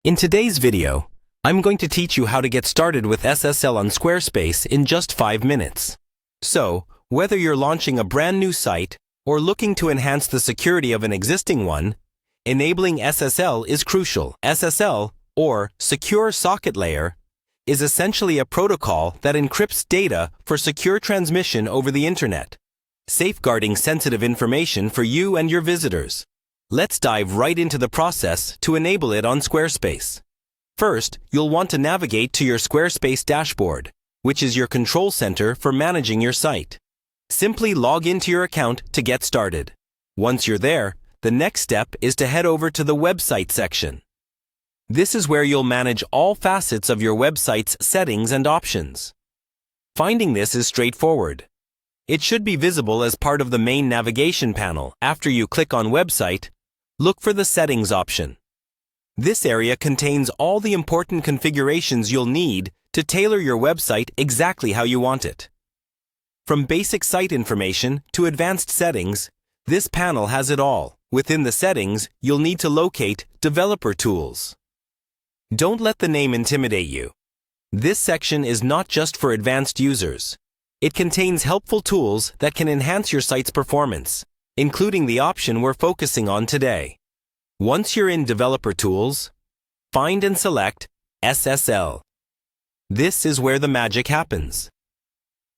In today's video, I'm going to teach you how to get started with SSL on Squarespace in just 5 minutes. So, whether you're launching a brand new site or looking to enhance the security of an existing one, enabling SSL is crucial. SSL, or Secure Socket Layer, is essentially a protocol that encrypts data for secure transmission over the internet, safeguarding sensitive information for you and your visitors. Let's dive right into the process to enable it on Squarespace. First, you'll want to navigate to your Squarespace dashboard, which is your control center for managing your site. Simply log into your account to get started. Once you're there, the next step is to head over to the website section. This is where you'll manage all facets of your website's settings and options. Finding this is straightforward. It should be visible as part of the main navigation panel. After you click on Website, look for the Settings option. This area contains all the important configurations you'll need to tailor your website exactly how you want it. From basic site information to advanced settings, this panel has it all. Within the settings, you'll need to locate Developer Tools. Don't let the name intimidate you. This section is not just for advanced users. It contains helpful tools that can enhance your site's performance, including the option we're focusing on today. Once you're in Developer Tools, find and select SSL. This is where the magic happens.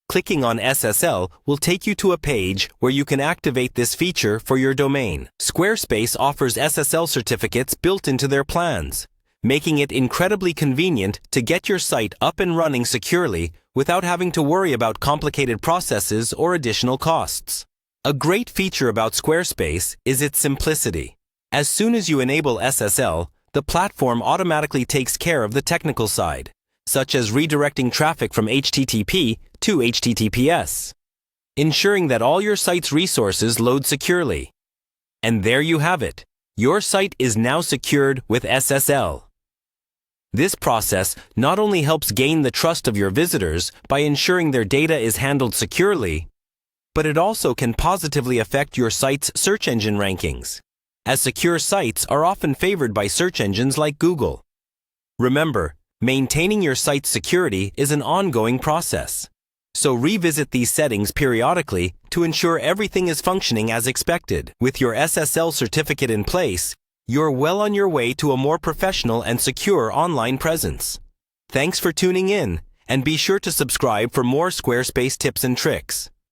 Clicking on SSL will take you to a page where you can activate this feature for your domain. Squarespace offers SSL certificates built into their plans, making it incredibly convenient to get your site up and running securely without having to worry about complicated processes or additional costs. A great feature about Squarespace is its simplicity. As soon as you enable SSL, the platform automatically takes care of the technical side, such as redirecting traffic from HTTP to HTTPS, ensuring that all your site's resources load securely. And there you have it. Your site is now secured with SSL. This process not only helps gain the trust of your visitors by ensuring their data is handled securely, but it also can positively affect your site's search engine rankings, as secure sites are often favored by search engines like Google. Remember, maintaining your site's security is an ongoing process, so revisit these settings periodically to ensure everything is functioning as expected. With your SSL certificate in place, you're well on your way to a more professional and secure online presence. Thanks for tuning in, and be sure to subscribe for more Squarespace tips and tricks.